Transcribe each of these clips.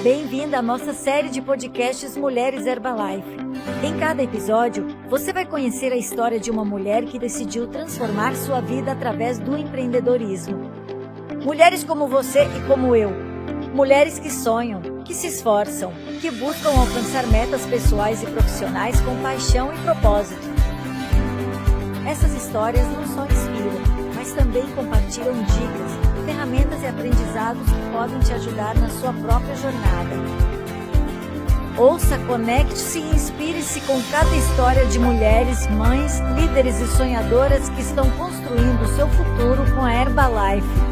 Bem-vinda à nossa série de podcasts Mulheres Herbalife. Em cada episódio, você vai conhecer a história de uma mulher que decidiu transformar sua vida através do empreendedorismo. Mulheres como você e como eu. Mulheres que sonham, que se esforçam, que buscam alcançar metas pessoais e profissionais com paixão e propósito. Essas histórias não só inspiram, mas também compartilham dicas, ferramentas e aprendizados que podem te ajudar na sua própria jornada. Ouça, conecte-se e inspire-se com cada história de mulheres, mães, líderes e sonhadoras que estão construindo o seu futuro com a Herbalife.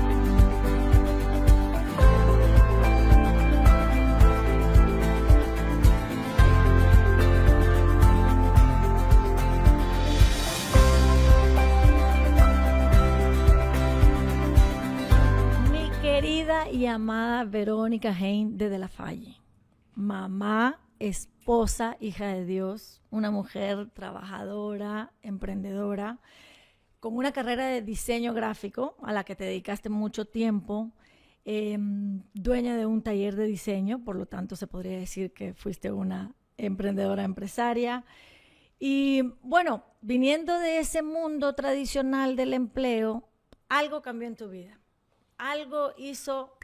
Y amada Verónica Hein de la Falle, mamá, esposa, hija de Dios, una mujer trabajadora, emprendedora, con una carrera de diseño gráfico a la que te dedicaste mucho tiempo, dueña de un taller de diseño, por lo tanto se podría decir que fuiste una emprendedora empresaria. Y bueno, viniendo de ese mundo tradicional del empleo, algo cambió en tu vida. Algo hizo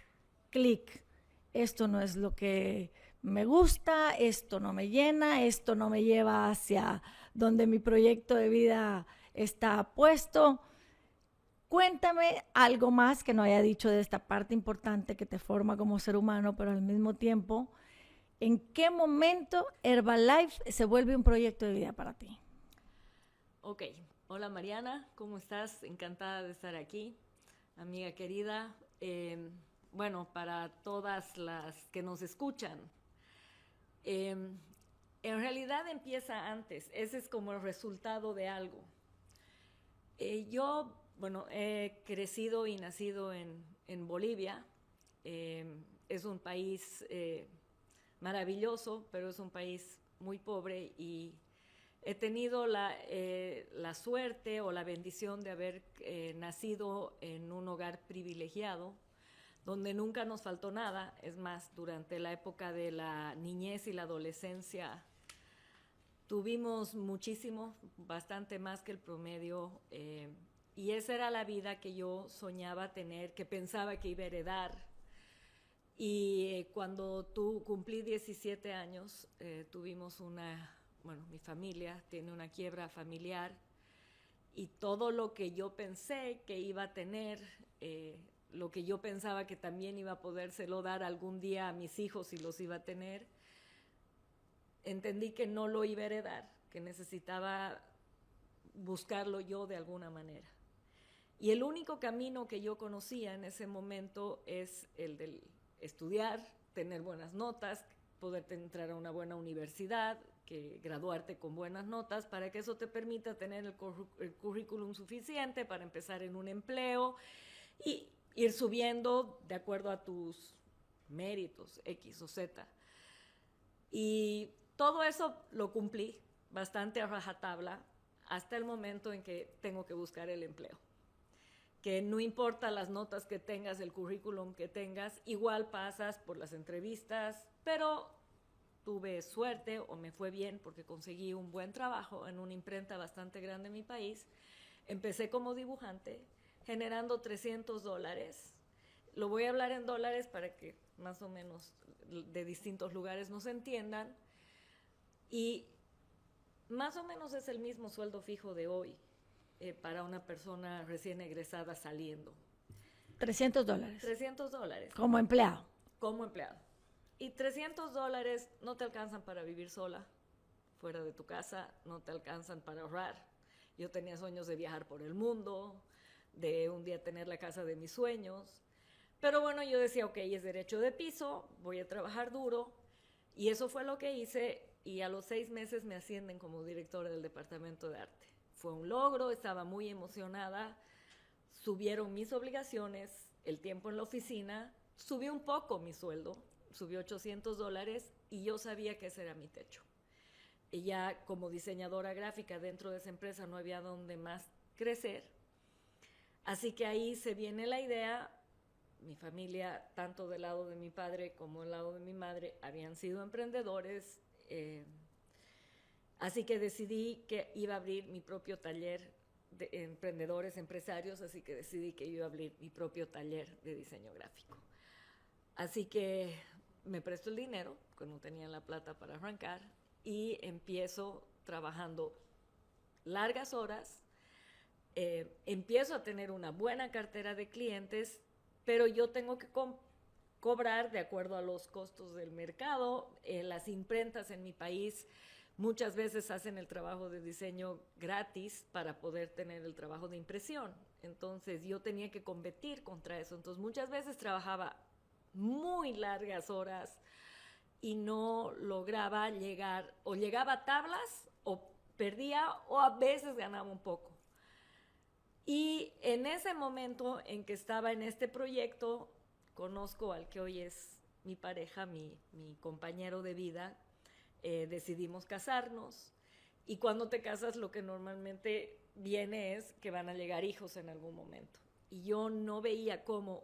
clic. Esto no es lo que me gusta, esto no me llena, esto no me lleva hacia donde mi proyecto de vida está puesto. Cuéntame algo más que no haya dicho de esta parte importante que te forma como ser humano, pero al mismo tiempo, ¿en qué momento Herbalife se vuelve un proyecto de vida para ti? Ok. Hola Mariana, ¿cómo estás? Encantada de estar aquí. Amiga querida, bueno, para todas las que nos escuchan, en realidad empieza antes, ese es como el resultado de algo. Yo, bueno, he crecido y nacido en Bolivia, es un país maravilloso, pero es un país muy pobre y he tenido la suerte o la bendición de haber nacido en un hogar privilegiado, donde nunca nos faltó nada. Es más, durante la época de la niñez y la adolescencia tuvimos muchísimo, bastante más que el promedio, y esa era la vida que yo soñaba tener, que pensaba que iba a heredar. Y cuando cumplí 17 años, tuvimos bueno, mi familia tiene una quiebra familiar y todo lo que yo pensé que iba a tener, lo que yo pensaba que también iba a podérselo dar algún día a mis hijos y los iba a tener, entendí que no lo iba a heredar, que necesitaba buscarlo yo de alguna manera. Y el único camino que yo conocía en ese momento es el del estudiar, tener buenas notas, poder entrar a una buena universidad, que graduarte con buenas notas para que eso te permita tener el currículum suficiente para empezar en un empleo y ir subiendo de acuerdo a tus méritos, X o Z. Y todo eso lo cumplí bastante a rajatabla hasta el momento en que tengo que buscar el empleo. Que no importa las notas que tengas, el currículum que tengas, igual pasas por las entrevistas, pero tuve suerte o me fue bien porque conseguí un buen trabajo en una imprenta bastante grande en mi país. Empecé como dibujante, generando $300. Lo voy a hablar en dólares para que más o menos de distintos lugares nos entiendan. Y más o menos es el mismo sueldo fijo de hoy para una persona recién egresada saliendo. $300. $300. Como empleado. Como empleado. Y $300 no te alcanzan para vivir sola, fuera de tu casa, no te alcanzan para ahorrar. Yo tenía sueños de viajar por el mundo, de un día tener la casa de mis sueños. Pero bueno, yo decía, ok, es derecho de piso, voy a trabajar duro. Y eso fue lo que hice y a los 6 meses me ascienden como directora del departamento de arte. Fue un logro, estaba muy emocionada, subieron mis obligaciones, el tiempo en la oficina, subió un poco mi sueldo. Subió $800 y yo sabía que ese era mi techo. Y ya como diseñadora gráfica dentro de esa empresa no había donde más crecer. Así que ahí se viene la idea mi familia, tanto del lado de mi padre como del lado de mi madre, habían sido emprendedores. Así que decidí que iba a abrir mi propio taller de emprendedores, empresarios, así que decidí que iba a abrir mi propio taller de diseño gráfico. Así que me presto el dinero, que no tenía la plata para arrancar, y empiezo trabajando largas horas. Empiezo a tener una buena cartera de clientes, pero yo tengo que cobrar de acuerdo a los costos del mercado. Las imprentas en mi país muchas veces hacen el trabajo de diseño gratis para poder tener el trabajo de impresión. Entonces yo tenía que competir contra eso. Entonces muchas veces trabajaba muy largas horas y no lograba llegar, o llegaba a tablas, o perdía, o a veces ganaba un poco. Y en ese momento en que estaba en este proyecto, conozco al que hoy es mi pareja, mi compañero de vida. Decidimos casarnos, y cuando te casas lo que normalmente viene es que van a llegar hijos en algún momento. Y yo no veía cómo,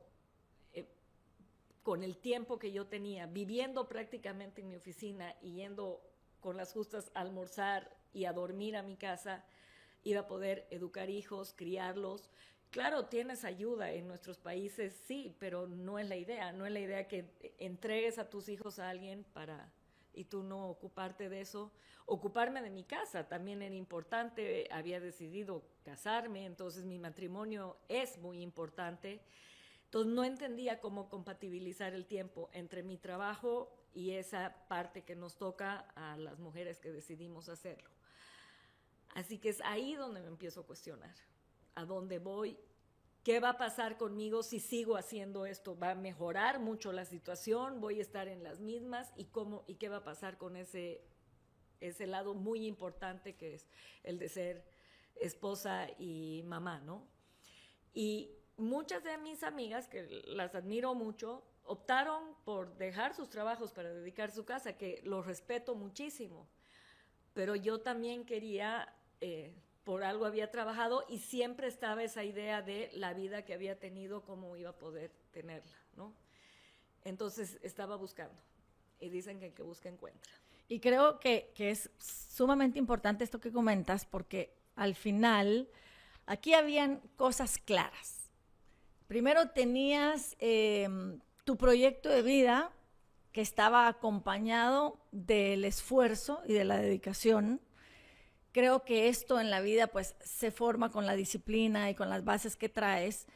con el tiempo que yo tenía, viviendo prácticamente en mi oficina y yendo con las justas a almorzar y a dormir a mi casa, iba a poder educar hijos, criarlos. Claro, tienes ayuda en nuestros países, sí, pero no es la idea. No es la idea que entregues a tus hijos a alguien y tú no ocuparte de eso. Ocuparme de mi casa también era importante. Había decidido casarme, entonces mi matrimonio es muy importante. Entonces no entendía cómo compatibilizar el tiempo entre mi trabajo y esa parte que nos toca a las mujeres que decidimos hacerlo. Así que es ahí donde me empiezo a cuestionar. ¿A dónde voy? ¿Qué va a pasar conmigo si sigo haciendo esto? ¿Va a mejorar mucho la situación? ¿Voy a estar en las mismas? ¿Y qué va a pasar con ese lado muy importante que es el de ser esposa y mamá, ¿no? Y muchas de mis amigas, que las admiro mucho, optaron por dejar sus trabajos para dedicar su casa, que los respeto muchísimo. Pero yo también quería, por algo había trabajado, y siempre estaba esa idea de la vida que había tenido, cómo iba a poder tenerla, ¿no? Entonces estaba buscando, y dicen que el que busca encuentra. Y creo que es sumamente importante esto que comentas, porque al final aquí habían cosas claras. Primero tenías tu proyecto de vida, que estaba acompañado del esfuerzo y de la dedicación. Creo que esto en la vida pues se forma con la disciplina y con las bases que traes,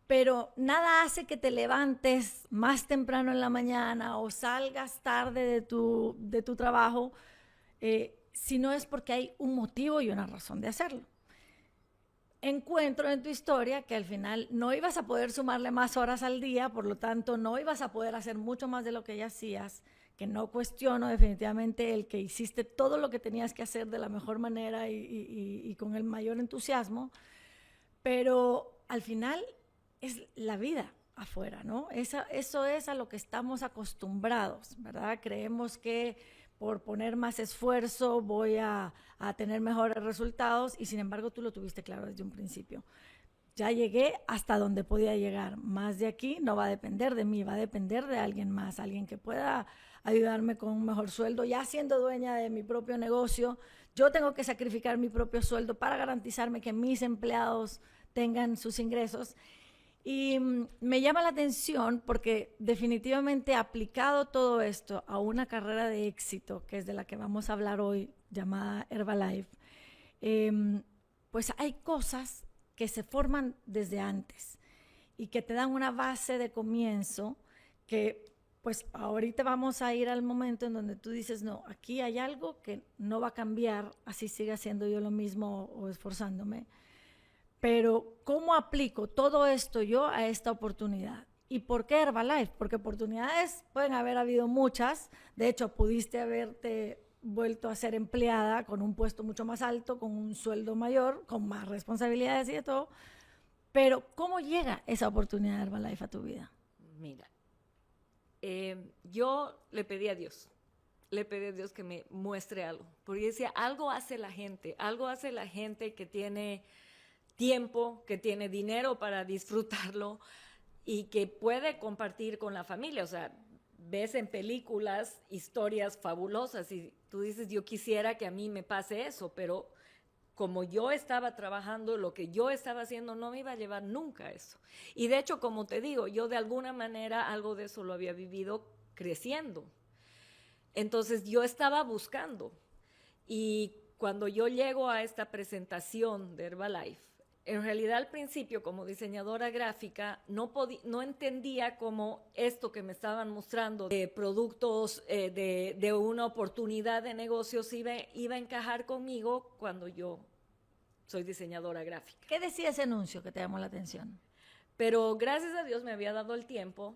pero nada hace que te levantes más temprano en la mañana o salgas tarde de tu trabajo si no es porque hay un motivo y una razón de hacerlo. Encuentro en tu historia que al final no ibas a poder sumarle más horas al día, por lo tanto no ibas a poder hacer mucho más de lo que ya hacías, que no cuestiono definitivamente el que hiciste todo lo que tenías que hacer de la mejor manera y con el mayor entusiasmo, pero al final es la vida afuera, ¿no? Eso es a lo que estamos acostumbrados, ¿verdad? Creemos que por poner más esfuerzo voy a tener mejores resultados, y sin embargo tú lo tuviste claro desde un principio. Ya llegué hasta donde podía llegar. Más de aquí no va a depender de mí, va a depender de alguien más, alguien que pueda ayudarme con un mejor sueldo. Ya siendo dueña de mi propio negocio, yo tengo que sacrificar mi propio sueldo para garantizarme que mis empleados tengan sus ingresos. Y me llama la atención porque definitivamente aplicado todo esto a una carrera de éxito, que es de la que vamos a hablar hoy, llamada Herbalife, pues hay cosas que se forman desde antes y que te dan una base de comienzo que pues ahorita vamos a ir al momento en donde tú dices, no, aquí hay algo que no va a cambiar, así siga haciendo yo lo mismo o esforzándome. Pero ¿cómo aplico todo esto yo a esta oportunidad? ¿Y por qué Herbalife? Porque oportunidades pueden haber habido muchas. De hecho, pudiste haberte vuelto a ser empleada con un puesto mucho más alto, con un sueldo mayor, con más responsabilidades y de todo. Pero ¿cómo llega esa oportunidad de Herbalife a tu vida? Mira, yo le pedí a Dios que me muestre algo. Porque decía, algo hace la gente que tiene tiempo, que tiene dinero para disfrutarlo, y que puede compartir con la familia. O sea, ves en películas historias fabulosas y tú dices, yo quisiera que a mí me pase eso, pero como yo estaba trabajando, lo que yo estaba haciendo no me iba a llevar nunca a eso. Y de hecho, como te digo, yo de alguna manera algo de eso lo había vivido creciendo. Entonces yo estaba buscando. Y cuando yo llego a esta presentación de Herbalife, en realidad al principio como diseñadora gráfica no entendía cómo esto que me estaban mostrando de productos, de una oportunidad de negocios iba a encajar conmigo cuando yo soy diseñadora gráfica. ¿Qué decía ese anuncio que te llamó la atención? Pero gracias a Dios me había dado el tiempo.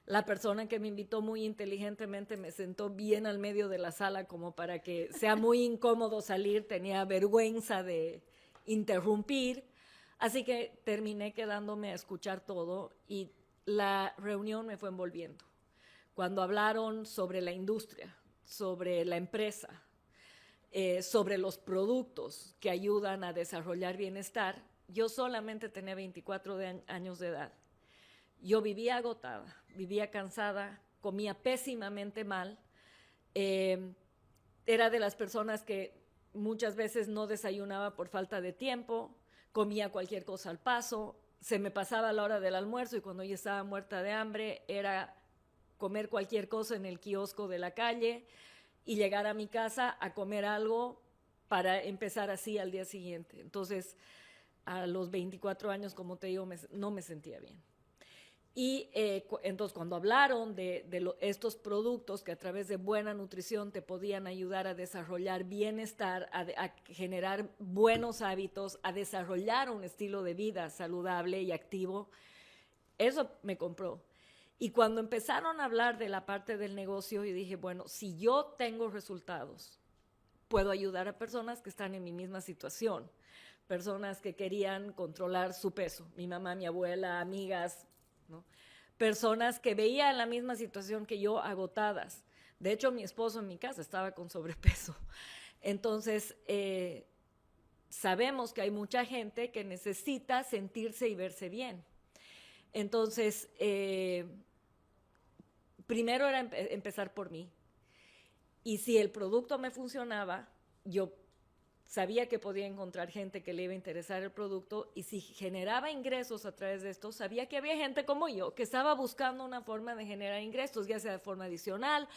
La persona que me invitó muy inteligentemente me sentó bien al medio de la sala como para que sea muy incómodo salir, tenía vergüenza de interrumpir, así que terminé quedándome a escuchar todo y la reunión me fue envolviendo. Cuando hablaron sobre la industria, sobre la empresa, sobre los productos que ayudan a desarrollar bienestar, yo solamente tenía 24 años de edad. Yo vivía agotada, vivía cansada, comía pésimamente mal, era de las personas que muchas veces no desayunaba por falta de tiempo, comía cualquier cosa al paso, se me pasaba la hora del almuerzo y cuando yo estaba muerta de hambre era comer cualquier cosa en el kiosco de la calle y llegar a mi casa a comer algo para empezar así al día siguiente. Entonces, a los 24 años, como te digo, no me sentía bien. Y entonces cuando hablaron de estos productos que a través de buena nutrición te podían ayudar a desarrollar bienestar, a generar buenos hábitos, a desarrollar un estilo de vida saludable y activo, eso me compró. Y cuando empezaron a hablar de la parte del negocio, yo dije, bueno, si yo tengo resultados, puedo ayudar a personas que están en mi misma situación, personas que querían controlar su peso, mi mamá, mi abuela, amigas, ¿no? Personas que veían la misma situación que yo, agotadas. De hecho, mi esposo en mi casa estaba con sobrepeso. Entonces, sabemos que hay mucha gente que necesita sentirse y verse bien. Entonces, primero era empezar por mí. Y si el producto me funcionaba, yo sabía que podía encontrar gente que le iba a interesar el producto y si generaba ingresos a través de esto, sabía que había gente como yo que estaba buscando una forma de generar ingresos, ya sea de forma adicional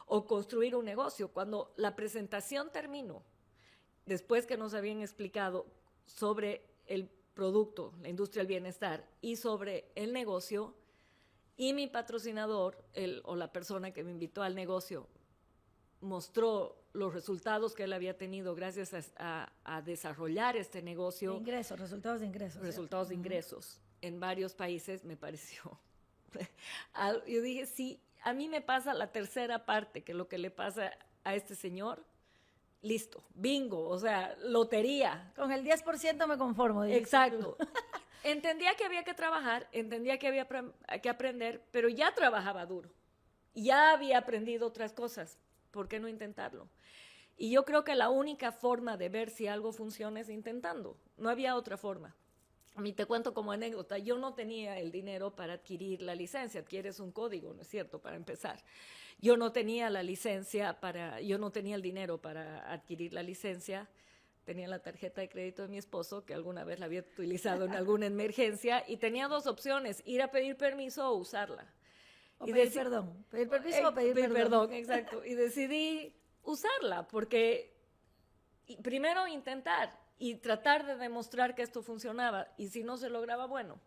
o construir un negocio. Cuando la presentación terminó, después que nos habían explicado sobre el producto, la industria del bienestar y sobre el negocio, y mi patrocinador o la persona que me invitó al negocio mostró los resultados que él había tenido gracias a desarrollar este negocio. Ingresos, resultados de ingresos. Resultados de ingresos en varios países, me pareció. Yo dije, sí, a mí me pasa la tercera parte que lo que le pasa a este señor, listo, bingo, o sea, lotería. Con el 10% me conformo. Exacto. Entendía que había que trabajar, entendía que había que aprender, pero ya trabajaba duro. Ya había aprendido otras cosas. ¿Por qué no intentarlo? Y yo creo que la única forma de ver si algo funciona es intentando. No había otra forma. A mí te cuento como anécdota, yo no tenía el dinero para adquirir la licencia. Adquieres un código, ¿no es cierto?, para empezar. Yo no tenía la licencia yo no tenía el dinero para adquirir la licencia. Tenía la tarjeta de crédito de mi esposo, que alguna vez la había utilizado en alguna emergencia, y tenía dos opciones, ir a pedir permiso o usarla. O pedir perdón. ¿Pedir permiso o pedir perdón? Exacto. Y decidí usarla porque primero intentar y tratar de demostrar que esto funcionaba. Y si no se lograba, bueno,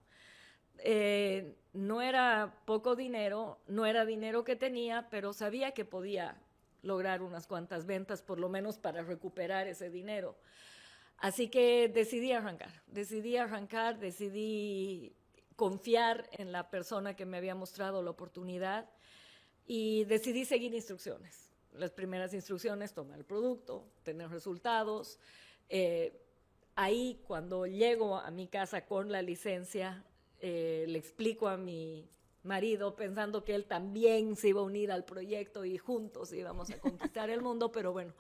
no era poco dinero, no era dinero que tenía, pero sabía que podía lograr unas cuantas ventas, por lo menos para recuperar ese dinero. Así que decidí arrancar, decidí confiar en la persona que me había mostrado la oportunidad y decidí seguir instrucciones. Las primeras instrucciones, tomar el producto, tener resultados. Ahí, cuando llego a mi casa con la licencia, le explico a mi marido, pensando que él también se iba a unir al proyecto y juntos íbamos a conquistar el mundo, pero bueno,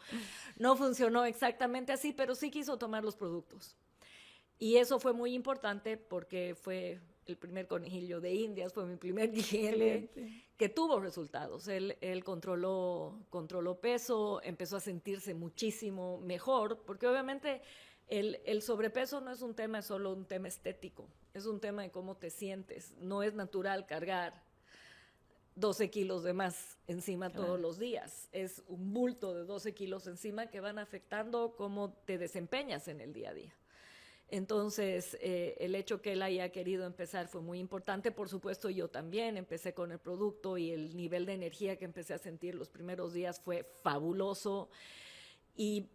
no funcionó exactamente así, pero sí quiso tomar los productos. Y eso fue muy importante porque fue el primer conejillo de Indias, fue mi primer cliente que tuvo resultados. Él controló peso, empezó a sentirse muchísimo mejor, porque obviamente el sobrepeso no es un tema, es solo un tema estético, es un tema de cómo te sientes. No es natural cargar 12 kilos de más encima todos los días. Es un bulto de 12 kilos encima que van afectando cómo te desempeñas en el día a día. Entonces, el hecho que él haya querido empezar fue muy importante. Por supuesto, yo también empecé con el producto y el nivel de energía que empecé a sentir los primeros días fue fabuloso. Y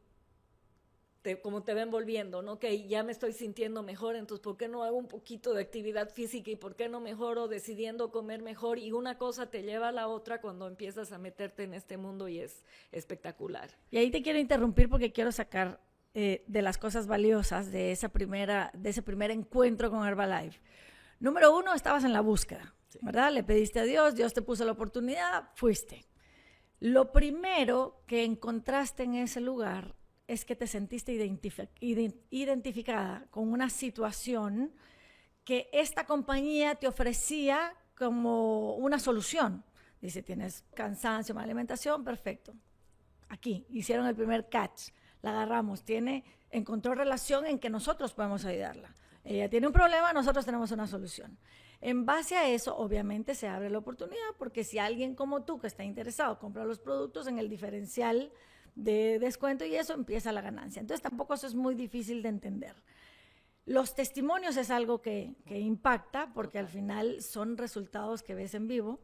como te ven volviendo, ¿no? Que ya me estoy sintiendo mejor, entonces ¿por qué no hago un poquito de actividad física y por qué no mejoro decidiendo comer mejor? Y una cosa te lleva a la otra cuando empiezas a meterte en este mundo y es espectacular. Y ahí te quiero interrumpir porque quiero sacar de las cosas valiosas de ese primer encuentro con Herbalife. Número 1, estabas en la búsqueda, sí, ¿verdad? Le pediste a Dios, Dios te puso la oportunidad, fuiste. Lo primero que encontraste en ese lugar es que te sentiste identificada con una situación que esta compañía te ofrecía como una solución. Dice, tienes cansancio, mala alimentación, perfecto. Aquí, hicieron el primer catch, la agarramos, encontró relación en que nosotros podemos ayudarla. Ella tiene un problema, nosotros tenemos una solución. En base a eso, obviamente, se abre la oportunidad, porque si alguien como tú que está interesado compra los productos en el diferencial de descuento y eso, empieza la ganancia. Entonces tampoco eso es muy difícil de entender. Los testimonios es algo que impacta, porque al final son resultados que ves en vivo,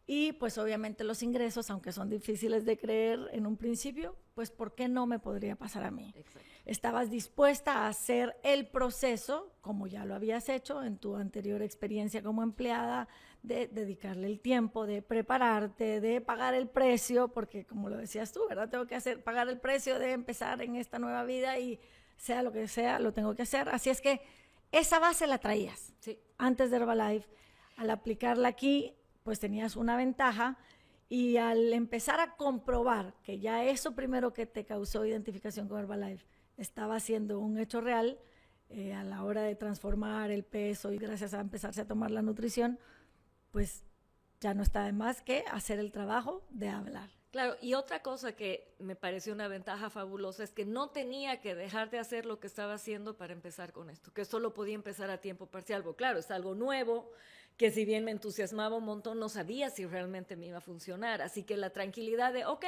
y pues obviamente los ingresos, aunque son difíciles de creer en un principio, pues ¿por qué no me podría pasar a mí? Exacto. Estabas dispuesta a hacer el proceso, como ya lo habías hecho en tu anterior experiencia como empleada, de dedicarle el tiempo, de prepararte, de pagar el precio, porque como lo decías tú, ¿verdad? Tengo que pagar el precio de empezar en esta nueva vida y sea lo que sea, lo tengo que hacer. Así es que esa base la traías, sí, antes de Herbalife. Al aplicarla aquí, pues tenías una ventaja, y al empezar a comprobar que ya eso primero que te causó identificación con Herbalife estaba siendo un hecho real, a la hora de transformar el peso y gracias a empezarse a tomar la nutrición, pues ya no está de más que hacer el trabajo de hablar. Claro, y otra cosa que me pareció una ventaja fabulosa es que no tenía que dejar de hacer lo que estaba haciendo para empezar con esto, que solo podía empezar a tiempo parcial. Porque claro, es algo nuevo, que si bien me entusiasmaba un montón, no sabía si realmente me iba a funcionar. Así que la tranquilidad de, ok,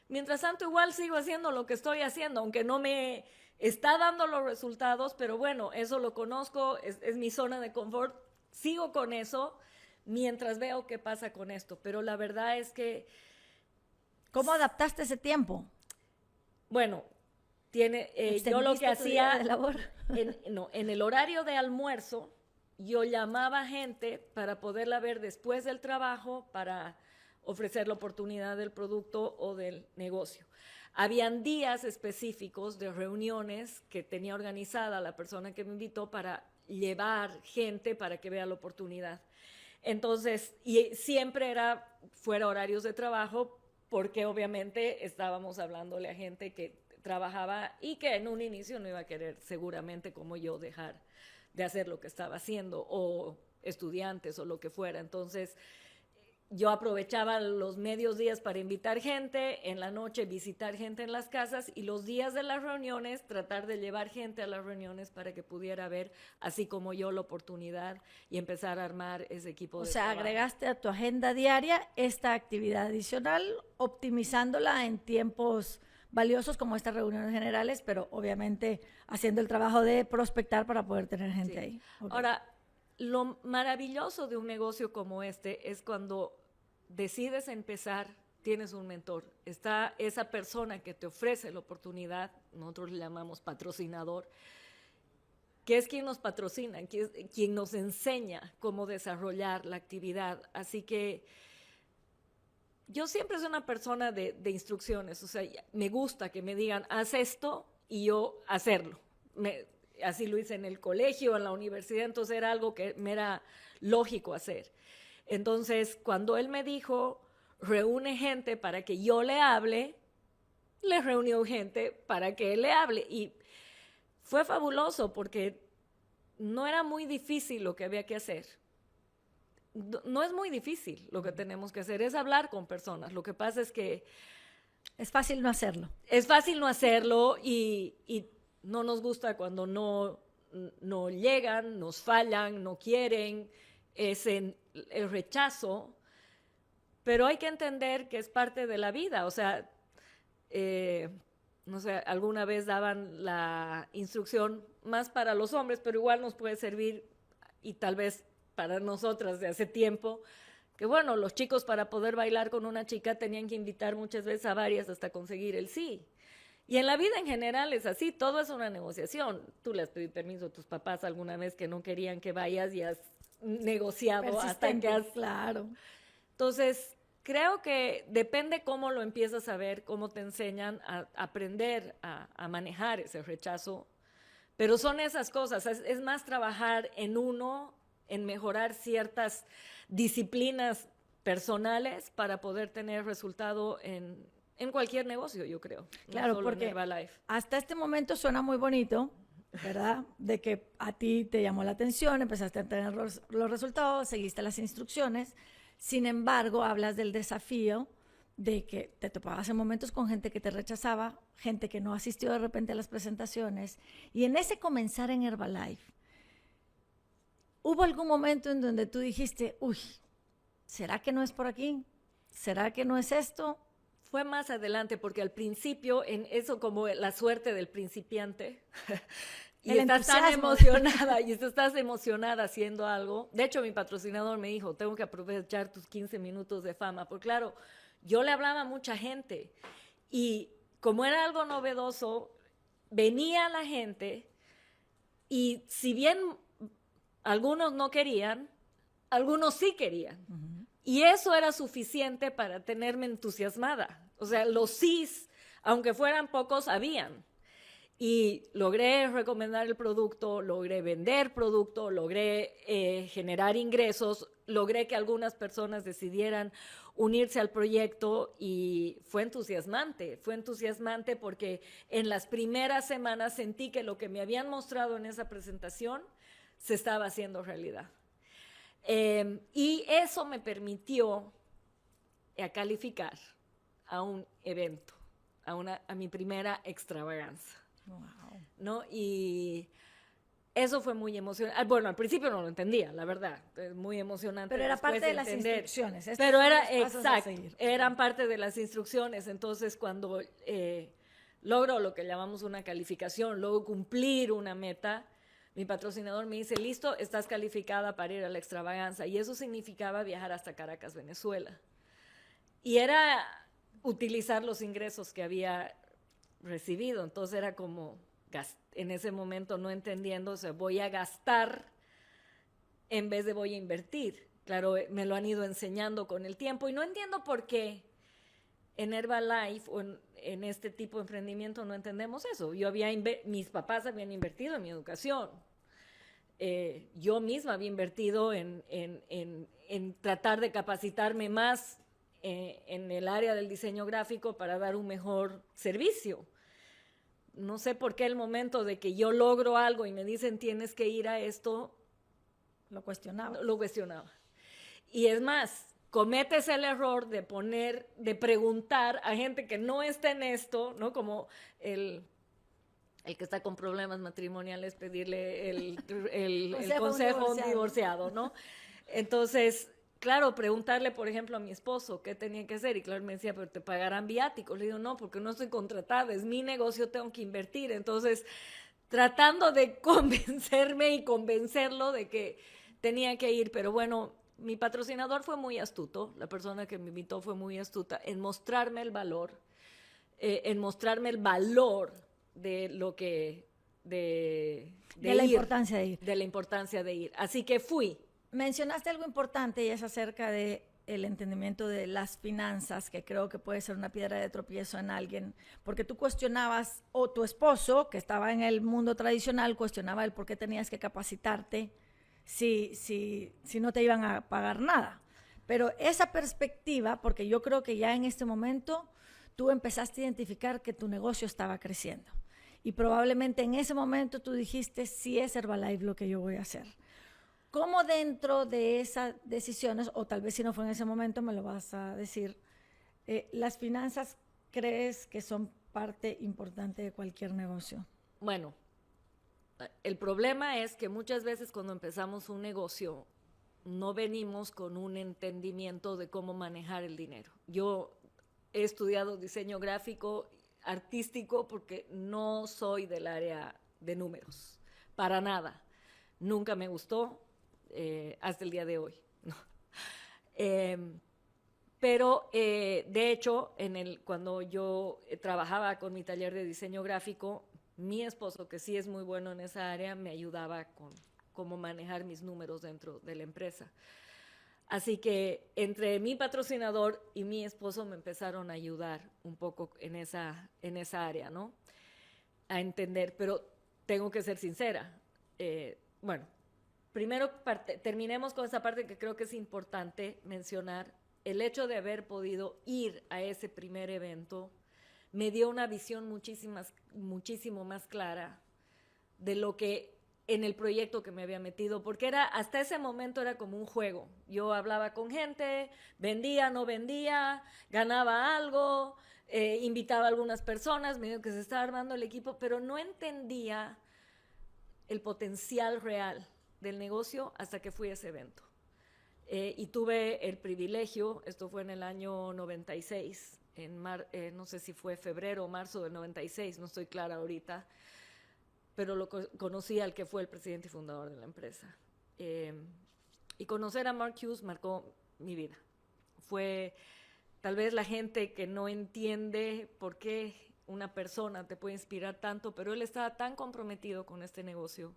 mientras tanto igual sigo haciendo lo que estoy haciendo, aunque no me está dando los resultados, pero bueno, eso lo conozco, es mi zona de confort, sigo con eso mientras veo qué pasa con esto. Pero la verdad es que... ¿Cómo adaptaste ese tiempo? Bueno, yo lo que hacía en el horario de almuerzo, yo llamaba a gente para poderla ver después del trabajo, para ofrecer la oportunidad del producto o del negocio. Habían días específicos de reuniones que tenía organizada la persona que me invitó para llevar gente para que vea la oportunidad. Entonces, y siempre era fuera horarios de trabajo, porque obviamente estábamos hablándole a gente que trabajaba y que en un inicio no iba a querer seguramente como yo dejar de hacer lo que estaba haciendo, o estudiantes o lo que fuera. Entonces yo aprovechaba los medios días para invitar gente, en la noche visitar gente en las casas, y los días de las reuniones tratar de llevar gente a las reuniones para que pudiera ver, así como yo, la oportunidad y empezar a armar ese equipo de trabajo. O sea, agregaste a tu agenda diaria esta actividad adicional, optimizándola en tiempos valiosos como estas reuniones generales, pero obviamente haciendo el trabajo de prospectar para poder tener gente ahí. Okay. Ahora, lo maravilloso de un negocio como este es cuando decides empezar, tienes un mentor, está esa persona que te ofrece la oportunidad, nosotros le llamamos patrocinador, que es quien nos patrocina, quien nos enseña cómo desarrollar la actividad. Así que yo siempre soy una persona de instrucciones, o sea, me gusta que me digan, haz esto, y yo hacerlo. Así lo hice en el colegio, en la universidad, entonces era algo que me era lógico hacer. Entonces, cuando él me dijo, reúne gente para que yo le hable, le reunió gente para que él le hable. Y fue fabuloso porque no era muy difícil lo que había que hacer. No es muy difícil lo que tenemos que hacer, es hablar con personas. Lo que pasa es que es fácil no hacerlo. Es fácil no hacerlo y no nos gusta cuando no llegan, nos fallan, no quieren, es el rechazo, pero hay que entender que es parte de la vida. O sea, no sé, alguna vez daban la instrucción más para los hombres, pero igual nos puede servir y tal vez para nosotras de hace tiempo, que bueno, los chicos para poder bailar con una chica tenían que invitar muchas veces a varias hasta conseguir el sí. Y en la vida en general es así, todo es una negociación. Tú le has pedido permiso a tus papás alguna vez que no querían que vayas y has negociado hasta que has... Claro. Entonces, creo que depende cómo lo empiezas a ver, cómo te enseñan a aprender a manejar ese rechazo. Pero son esas cosas, es más trabajar en uno, en mejorar ciertas disciplinas personales para poder tener resultado en cualquier negocio, yo creo. Claro, no solo porque en Herbalife. hasta este momento suena muy bonito, ¿verdad? De que a ti te llamó la atención, empezaste a tener los resultados, seguiste las instrucciones. Sin embargo, hablas del desafío de que te topabas en momentos con gente que te rechazaba, gente que no asistió de repente a las presentaciones. Y en ese comenzar en Herbalife, ¿hubo algún momento en donde tú dijiste, uy, ¿será que no es por aquí? ¿Será que no es esto? Fue más adelante, porque al principio, en eso como la suerte del principiante, y estás tan emocionada, y estás emocionada haciendo algo. De hecho, mi patrocinador me dijo, tengo que aprovechar tus 15 minutos de fama, porque claro, yo le hablaba a mucha gente, y como era algo novedoso, venía la gente, y si bien algunos no querían, algunos sí querían. Uh-huh. Y eso era suficiente para tenerme entusiasmada. O sea, los sís, aunque fueran pocos, habían. Y logré recomendar el producto, logré vender producto, logré generar ingresos, logré que algunas personas decidieran unirse al proyecto y fue entusiasmante porque en las primeras semanas sentí que lo que me habían mostrado en esa presentación se estaba haciendo realidad. Y eso me permitió calificar a un evento, a mi primera extravaganza. Wow. ¿No? Y eso fue muy emocionante. Bueno, al principio no lo entendía, la verdad, es muy emocionante. Pero era parte de las instrucciones. Pero era, exacto, eran parte de las instrucciones. Entonces, cuando logro lo que llamamos una calificación, logro cumplir una meta, mi patrocinador me dice, listo, estás calificada para ir a la extravaganza. Y eso significaba viajar hasta Caracas, Venezuela. Y era utilizar los ingresos que había recibido. Entonces era como, en ese momento no entendiendo, o sea, voy a gastar en vez de voy a invertir. Claro, me lo han ido enseñando con el tiempo. Y no entiendo por qué en Herbalife o en este tipo de emprendimiento no entendemos eso. Mis papás habían invertido en mi educación. Yo misma había invertido en tratar de capacitarme más en el área del diseño gráfico para dar un mejor servicio. No sé por qué el momento de que yo logro algo y me dicen tienes que ir a esto, lo cuestionaba. Lo cuestionaba. Y es más, cometes el error de preguntar a gente que no está en esto, ¿no? Como el que está con problemas matrimoniales, pedirle el consejo a un divorciado, ¿no? Entonces, claro, preguntarle, por ejemplo, a mi esposo qué tenía que hacer. Y claro, me decía, pero te pagarán viáticos. Le digo, no, porque no estoy contratada, es mi negocio, tengo que invertir. Entonces, tratando de convencerme y convencerlo de que tenía que ir. Pero bueno, mi patrocinador fue muy astuto, la persona que me invitó fue muy astuta en mostrarme el valor, de lo que... de la importancia de ir. De la importancia de ir. Así que fui. Mencionaste algo importante y es acerca de el entendimiento de las finanzas, que creo que puede ser una piedra de tropiezo en alguien, porque tú cuestionabas, o tu esposo, que estaba en el mundo tradicional, cuestionaba el por qué tenías que capacitarte si no te iban a pagar nada. Pero esa perspectiva, porque yo creo que ya en este momento tú empezaste a identificar que tu negocio estaba creciendo. y probablemente en ese momento tú dijiste, sí es Herbalife lo que yo voy a hacer. ¿Cómo dentro de esas decisiones, o tal vez si no fue en ese momento me lo vas a decir, las finanzas crees que son parte importante de cualquier negocio? Bueno, el problema es que muchas veces cuando empezamos un negocio no venimos con un entendimiento de cómo manejar el dinero. Yo he estudiado diseño gráfico, artístico, porque no soy del área de números, para nada. Nunca me gustó, hasta el día de hoy. ¿No? Pero de hecho, cuando yo trabajaba con mi taller de diseño gráfico, mi esposo, que sí es muy bueno en esa área, me ayudaba con cómo manejar mis números dentro de la empresa. Así que entre mi patrocinador y mi esposo me empezaron a ayudar un poco en esa área, ¿no? A entender, pero tengo que ser sincera. Bueno, primero terminemos con esa parte que creo que es importante mencionar. El hecho de haber podido ir a ese primer evento me dio una visión muchísimo más clara de lo que en el proyecto que me había metido, porque hasta ese momento era como un juego. Yo hablaba con gente, vendía, no vendía, ganaba algo, invitaba a algunas personas, medio que se estaba armando el equipo, pero no entendía el potencial real del negocio hasta que fui a ese evento. Y tuve el privilegio, esto fue en el año 96, no sé si fue febrero o marzo del 96, no estoy clara ahorita, pero lo conocí al que fue el presidente y fundador de la empresa. Y conocer a Mark Hughes marcó mi vida. Fue tal vez la gente que no entiende por qué una persona te puede inspirar tanto, pero él estaba tan comprometido con este negocio.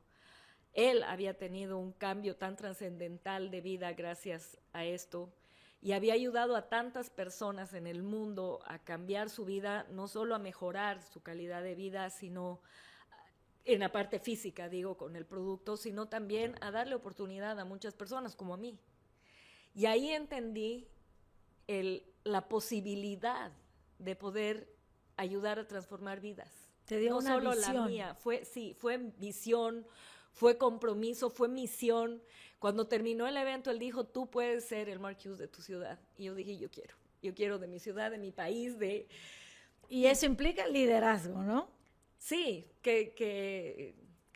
Él había tenido un cambio tan trascendental de vida gracias a esto y había ayudado a tantas personas en el mundo a cambiar su vida, no solo a mejorar su calidad de vida, sino en la parte física, digo, con el producto, sino también a darle oportunidad a muchas personas como a mí. Y ahí entendí la posibilidad de poder ayudar a transformar vidas. Te dio no una solo visión. La mía, fue visión, fue compromiso, fue misión. Cuando terminó el evento, él dijo, tú puedes ser el Mark Hughes de tu ciudad. Y yo dije, yo quiero de mi ciudad, de mi país, Y eso implica liderazgo, ¿no? Sí, que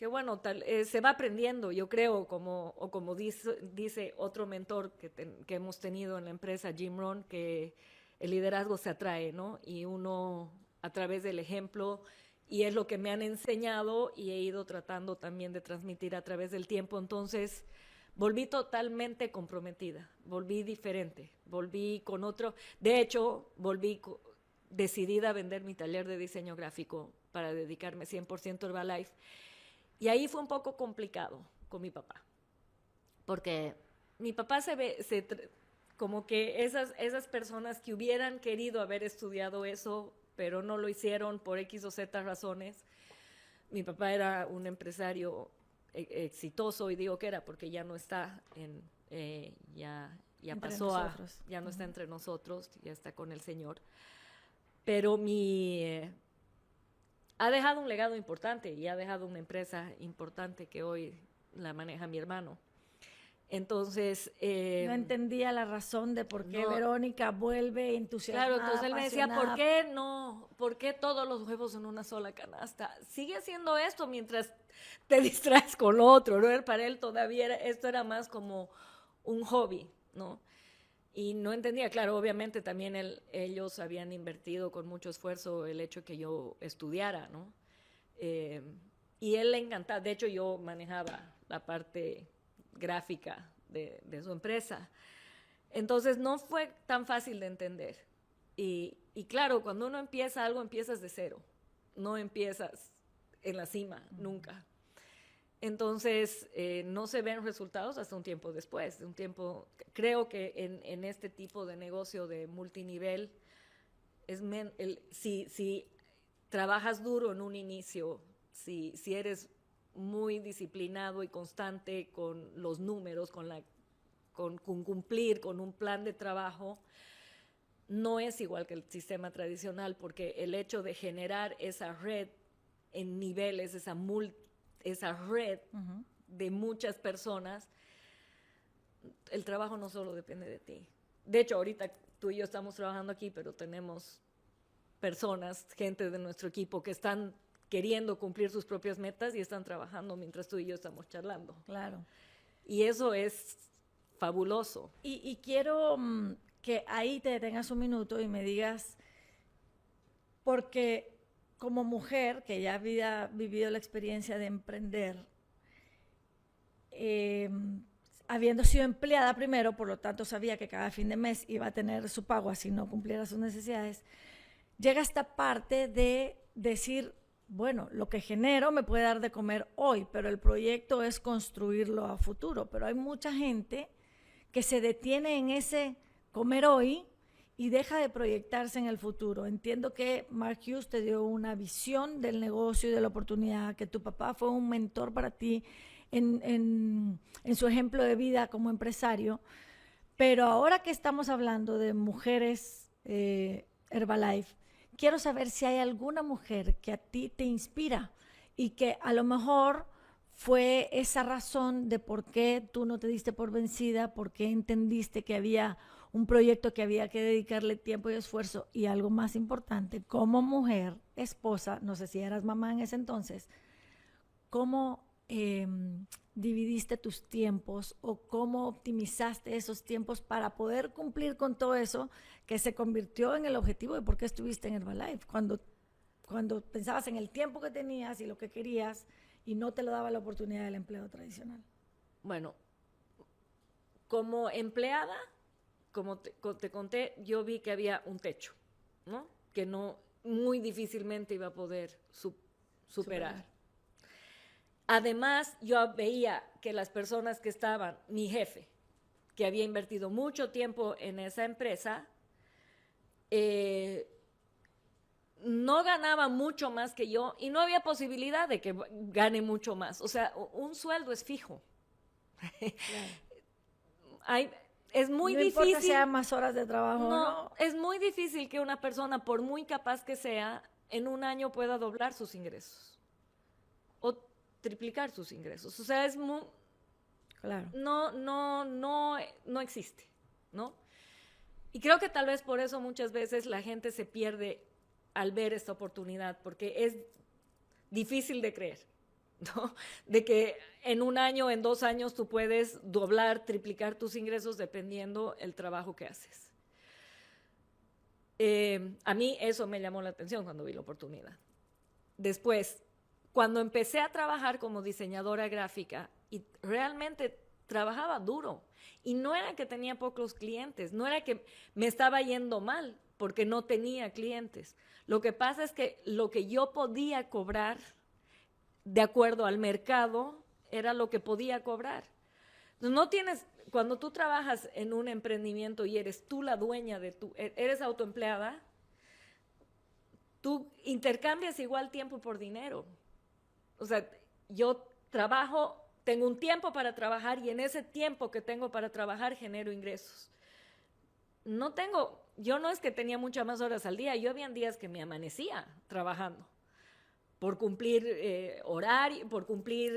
bueno, se va aprendiendo, yo creo, como dice otro mentor que hemos tenido en la empresa, Jim Rohn, que el liderazgo se atrae, ¿no? Y uno a través del ejemplo, y es lo que me han enseñado y he ido tratando también de transmitir a través del tiempo. Entonces, volví totalmente comprometida, volví diferente, volví con otro. De hecho, volví decidida a vender mi taller de diseño gráfico para dedicarme 100% a Herbalife. Y ahí fue un poco complicado con mi papá, porque mi papá como que esas personas que hubieran querido haber estudiado eso, pero no lo hicieron por X o Z razones. Mi papá era un empresario exitoso, y digo que era porque ya no está ya pasó ya no está entre nosotros, ya está con el Señor. Pero ha dejado un legado importante y ha dejado una empresa importante que hoy la maneja mi hermano. Entonces... no entendía la razón de por qué Verónica vuelve entusiasmada, claro, entonces él me decía, ¿por qué todos los huevos en una sola canasta? Sigue haciendo esto mientras te distraes con lo otro, ¿no? Para él todavía esto era más como un hobby, ¿no? Y no entendía, claro, obviamente también ellos habían invertido con mucho esfuerzo el hecho que yo estudiara, ¿no? Y él le encantaba, de hecho yo manejaba la parte gráfica de su empresa. Entonces no fue tan fácil de entender. Y claro, cuando uno empieza algo, empiezas de cero, no empiezas en la cima, nunca. Entonces, no se ven resultados hasta un tiempo después. Creo que en este tipo de negocio de multinivel, si trabajas duro en un inicio, si eres muy disciplinado y constante con los números, con cumplir con un plan de trabajo, no es igual que el sistema tradicional, porque el hecho de generar esa red en niveles, esa red de muchas personas, el trabajo no solo depende de ti. De hecho, ahorita tú y yo estamos trabajando aquí, pero tenemos personas, gente de nuestro equipo que están queriendo cumplir sus propias metas y están trabajando mientras tú y yo estamos charlando. Claro. Y eso es fabuloso. Y quiero que ahí te detengas un minuto y me digas, porque como mujer que ya había vivido la experiencia de emprender, habiendo sido empleada primero, por lo tanto sabía que cada fin de mes iba a tener su pago así no cumpliera sus necesidades, llega esta parte de decir, bueno, lo que genero me puede dar de comer hoy, pero el proyecto es construirlo a futuro. Pero hay mucha gente que se detiene en ese comer hoy y deja de proyectarse en el futuro. Entiendo que Mark Hughes te dio una visión del negocio y de la oportunidad, que tu papá fue un mentor para ti en su ejemplo de vida como empresario, pero ahora que estamos hablando de mujeres Herbalife, quiero saber si hay alguna mujer que a ti te inspira y que a lo mejor fue esa razón de por qué tú no te diste por vencida, por qué entendiste que había un proyecto que había que dedicarle tiempo y esfuerzo, y algo más importante, como mujer, esposa, no sé si eras mamá en ese entonces, ¿cómo dividiste tus tiempos o cómo optimizaste esos tiempos para poder cumplir con todo eso que se convirtió en el objetivo de por qué estuviste en Herbalife? Cuando pensabas en el tiempo que tenías y lo que querías y no te lo daba la oportunidad del empleo tradicional. Bueno, como empleada, como te conté, yo vi que había un techo, ¿no? Que no, muy difícilmente iba a poder superar. Además, yo veía que las personas que estaban, mi jefe, que había invertido mucho tiempo en esa empresa, no ganaba mucho más que yo y no había posibilidad de que gane mucho más. O sea, un sueldo es fijo. Claro. Es muy difícil. No importa si hay más horas de trabajo. No, es muy difícil que una persona, por muy capaz que sea, en un año pueda doblar sus ingresos o triplicar sus ingresos. O sea, es muy... Claro. No existe, ¿no? Y creo que tal vez por eso muchas veces la gente se pierde al ver esta oportunidad, porque es difícil de creer, ¿no? De que en un año, en 2 años, tú puedes doblar, triplicar tus ingresos dependiendo el trabajo que haces. A mí eso me llamó la atención cuando vi la oportunidad. Después, cuando empecé a trabajar como diseñadora gráfica, y realmente trabajaba duro, y no era que tenía pocos clientes, no era que me estaba yendo mal porque no tenía clientes. Lo que pasa es que lo que yo podía cobrar de acuerdo al mercado era lo que podía cobrar. No tienes, cuando tú trabajas en un emprendimiento y eres tú la dueña eres autoempleada, tú intercambias igual tiempo por dinero. O sea, yo trabajo, tengo un tiempo para trabajar y en ese tiempo que tengo para trabajar genero ingresos. Yo no es que tenía muchas más horas al día, yo había días que me amanecía trabajando por cumplir horario, por cumplir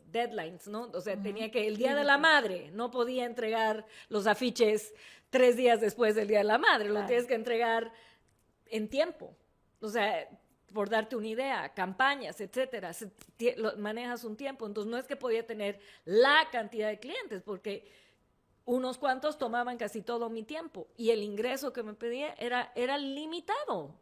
deadlines, ¿no? O sea, tenía que, el Día de la Madre, no podía entregar los afiches 3 días después del Día de la Madre, claro. Lo tienes que entregar en tiempo. O sea, por darte una idea, campañas, etcétera, manejas un tiempo. Entonces, no es que podía tener la cantidad de clientes, porque unos cuantos tomaban casi todo mi tiempo y el ingreso que me pedía era limitado.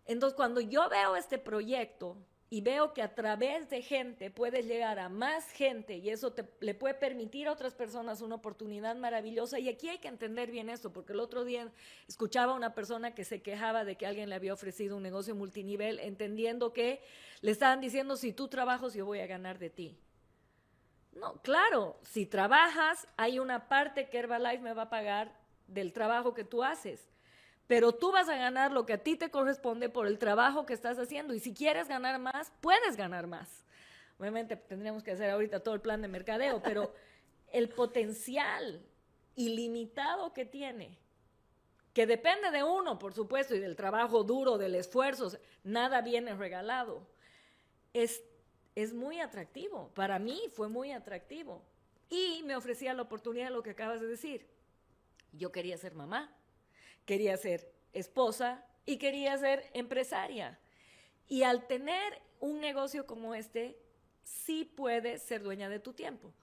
Entonces, cuando yo veo este proyecto y veo que a través de gente puedes llegar a más gente y eso le puede permitir a otras personas una oportunidad maravillosa, y aquí hay que entender bien esto, porque el otro día escuchaba a una persona que se quejaba de que alguien le había ofrecido un negocio multinivel, entendiendo que le estaban diciendo, si tú trabajas yo voy a ganar de ti. No, claro, si trabajas hay una parte que Herbalife me va a pagar del trabajo que tú haces, pero tú vas a ganar lo que a ti te corresponde por el trabajo que estás haciendo, y si quieres ganar más, puedes ganar más. Obviamente tendríamos que hacer ahorita todo el plan de mercadeo, pero el potencial ilimitado que tiene que depende de uno, por supuesto, y del trabajo duro, del esfuerzo, nada viene regalado, es muy atractivo. Para mí fue muy atractivo. Y me ofrecía la oportunidad de lo que acabas de decir. Yo quería ser mamá, quería ser esposa y quería ser empresaria. Y al tener un negocio como este, sí puedes ser dueña de tu tiempo.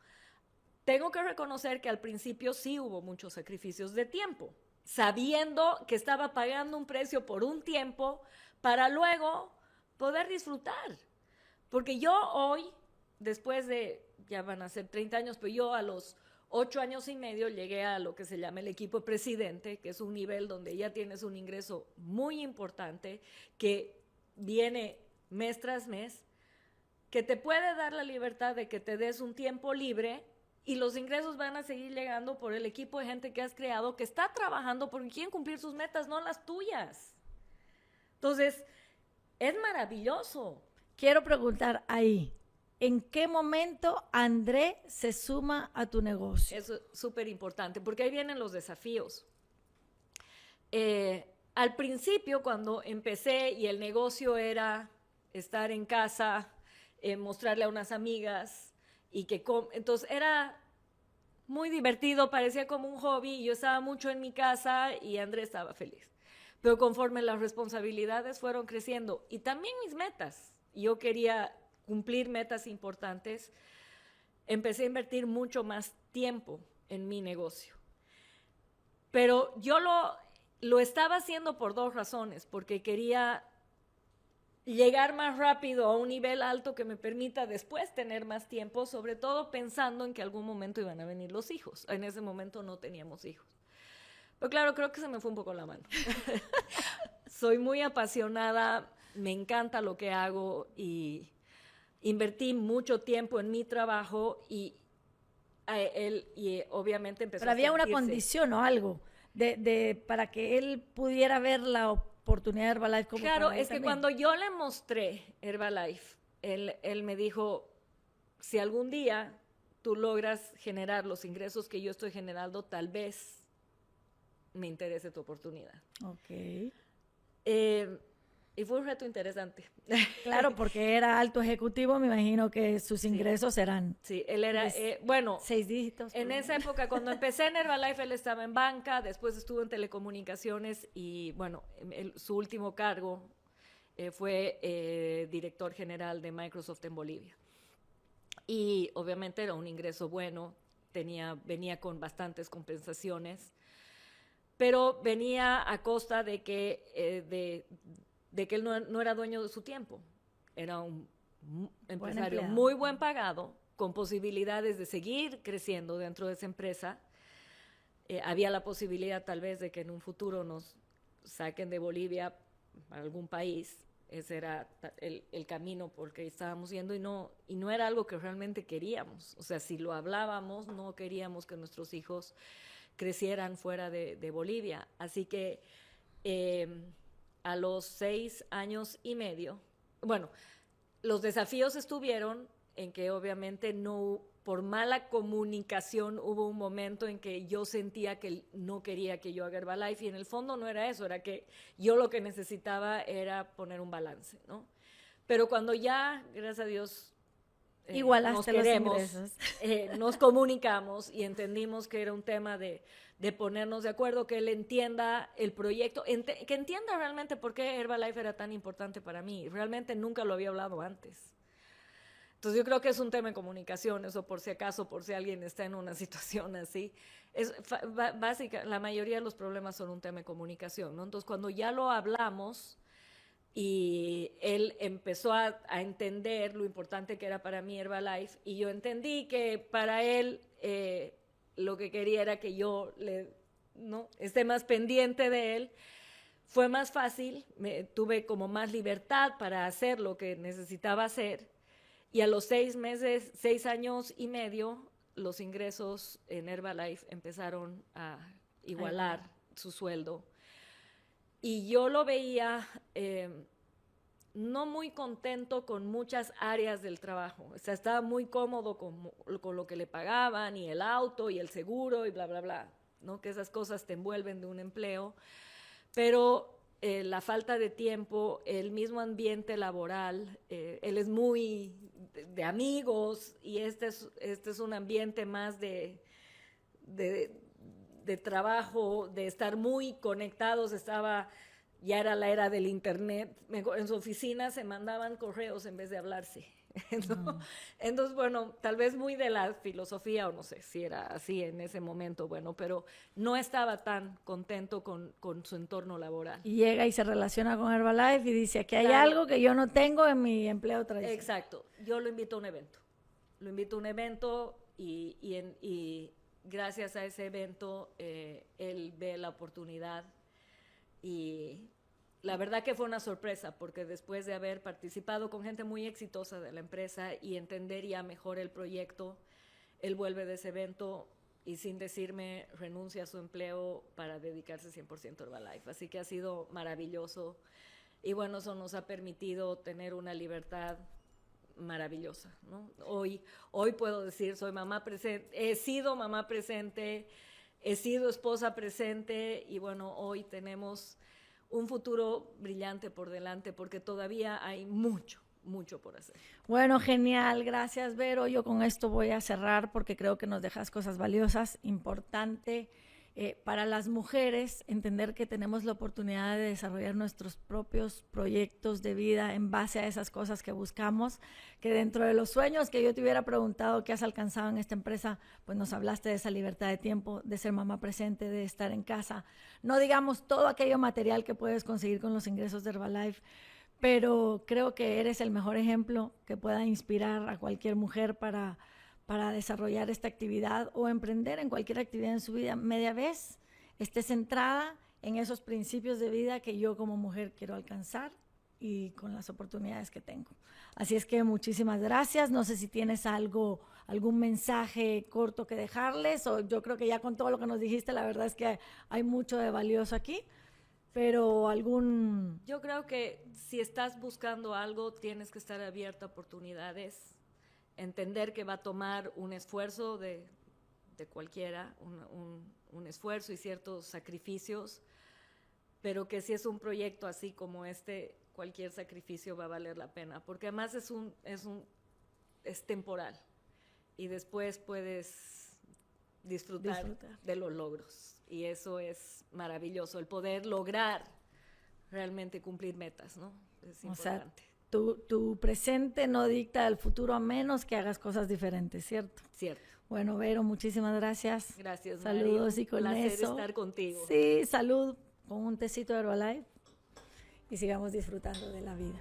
Tengo que reconocer que al principio sí hubo muchos sacrificios de tiempo, sabiendo que estaba pagando un precio por un tiempo para luego poder disfrutar. Porque yo hoy, después de, ya van a ser 30 años, pero yo a los 8 años y medio llegué a lo que se llama el equipo presidente, que es un nivel donde ya tienes un ingreso muy importante, que viene mes tras mes, que te puede dar la libertad de que te des un tiempo libre y los ingresos van a seguir llegando por el equipo de gente que has creado, que está trabajando porque quieren cumplir sus metas, no las tuyas. Entonces, es maravilloso. Quiero preguntar ahí, ¿en qué momento André se suma a tu negocio? Eso es súper importante, porque ahí vienen los desafíos. Al principio, cuando empecé y el negocio era estar en casa, mostrarle a unas amigas, y que entonces era muy divertido, parecía como un hobby, y yo estaba mucho en mi casa y André estaba feliz. Pero conforme las responsabilidades fueron creciendo y también mis metas, yo quería cumplir metas importantes, empecé a invertir mucho más tiempo en mi negocio. Pero yo lo estaba haciendo por dos razones, porque quería llegar más rápido a un nivel alto que me permita después tener más tiempo, sobre todo pensando en que algún momento iban a venir los hijos. En ese momento no teníamos hijos. Pero claro, creo que se me fue un poco la mano. Soy muy apasionada, me encanta lo que hago y invertí mucho tiempo en mi trabajo y obviamente empezó Pero a había una sentirse. Condición o algo para que él pudiera ver la oportunidad de Herbalife como Claro, para él es que también. cuando yo le mostré Herbalife, él me dijo, si algún día tú logras generar los ingresos que yo estoy generando, tal vez me interese tu oportunidad. Ok. Y fue un reto interesante. Claro, porque era alto ejecutivo, me imagino que sus ingresos eran Sí, él era, pues, bueno, 6 dígitos. en esa época, cuando empecé en Herbalife, él estaba en banca, después estuvo en telecomunicaciones y, bueno, su último cargo fue director general de Microsoft en Bolivia. Y obviamente era un ingreso bueno, venía con bastantes compensaciones, pero venía a costa de que, de que él no era dueño de su tiempo. Era un empresario muy buen pagado, con posibilidades de seguir creciendo dentro de esa empresa. Había la posibilidad tal vez de que en un futuro nos saquen de Bolivia a algún país. Ese era el camino por el que estábamos yendo y no era algo que realmente queríamos. O sea, si lo hablábamos, no queríamos que nuestros hijos crecieran fuera de Bolivia. Así que a los 6 años y medio, bueno, los desafíos estuvieron en que obviamente no, por mala comunicación, hubo un momento en que yo sentía que él no quería que yo haga Herbalife y en el fondo no era eso, era que yo lo que necesitaba era poner un balance, ¿no? Pero cuando ya, gracias a Dios, nos queremos, nos comunicamos y entendimos que era un tema de ponernos de acuerdo, que él entienda el proyecto, que entienda realmente por qué Herbalife era tan importante para mí. Realmente nunca lo había hablado antes. Entonces yo creo que es un tema de comunicación, eso por si acaso, por si alguien está en una situación así. Básica, la mayoría de los problemas son un tema de comunicación, ¿no? Entonces cuando ya lo hablamos y él empezó a entender lo importante que era para mí Herbalife y yo entendí que para él lo que quería era que yo esté más pendiente de él, fue más fácil, tuve como más libertad para hacer lo que necesitaba hacer. Y a los 6 meses, 6 años y medio, los ingresos en Herbalife empezaron a igualar su sueldo. Y yo lo veía no muy contento con muchas áreas del trabajo. O sea, estaba muy cómodo con lo que le pagaban, y el auto, y el seguro, y bla, bla, bla. ¿no? Que esas cosas te envuelven de un empleo, pero la falta de tiempo, el mismo ambiente laboral, él es muy de amigos y este es un ambiente más de trabajo, de estar muy conectados. Ya era la era del internet, en su oficina se mandaban correos en vez de hablarse. Entonces, bueno, tal vez muy de la filosofía, o no sé si era así en ese momento, bueno, pero no estaba tan contento con su entorno laboral. Y llega y se relaciona con Herbalife y dice, aquí hay Claro. algo que yo no tengo en mi empleo tradicional. Exacto, yo lo invito a un evento. Lo invito a un evento y gracias a ese evento él ve la oportunidad y la verdad que fue una sorpresa porque después de haber participado con gente muy exitosa de la empresa y entender ya mejor el proyecto, él vuelve de ese evento y sin decirme renuncia a su empleo para dedicarse 100% a Herbalife. Así que ha sido maravilloso y bueno, eso nos ha permitido tener una libertad maravillosa, ¿no? Hoy puedo decir, soy mamá presente, he sido mamá presente, he sido esposa presente y bueno, hoy tenemos un futuro brillante por delante porque todavía hay mucho por hacer. Bueno, genial, gracias Vero. Yo con esto voy a cerrar porque creo que nos dejas cosas valiosas, importante para las mujeres entender que tenemos la oportunidad de desarrollar nuestros propios proyectos de vida en base a esas cosas que buscamos, que dentro de los sueños que yo te hubiera preguntado qué has alcanzado en esta empresa, pues nos hablaste de esa libertad de tiempo, de ser mamá presente, de estar en casa, no digamos todo aquello material que puedes conseguir con los ingresos de Herbalife, pero creo que eres el mejor ejemplo que pueda inspirar a cualquier mujer para desarrollar esta actividad o emprender en cualquier actividad en su vida, media vez esté centrada en esos principios de vida que yo como mujer quiero alcanzar y con las oportunidades que tengo. Así es que muchísimas gracias. No sé si tienes algún mensaje corto que dejarles, o yo creo que ya con todo lo que nos dijiste, la verdad es que hay mucho de valioso aquí, pero Yo creo que si estás buscando algo, tienes que estar abierta a oportunidades, entender que va a tomar un esfuerzo de cualquiera, un esfuerzo y ciertos sacrificios, pero que si es un proyecto así como este, cualquier sacrificio va a valer la pena, porque además es temporal y después puedes disfrutar de los logros y eso es maravilloso, el poder lograr realmente cumplir metas, ¿no? Es importante. O sea, tu presente no dicta el futuro a menos que hagas cosas diferentes, ¿cierto? Cierto. Bueno, Vero, muchísimas gracias. Gracias, saludos Mari. Y con placer eso estar contigo. Sí, salud con un tecito de Herbalife y sigamos disfrutando de la vida.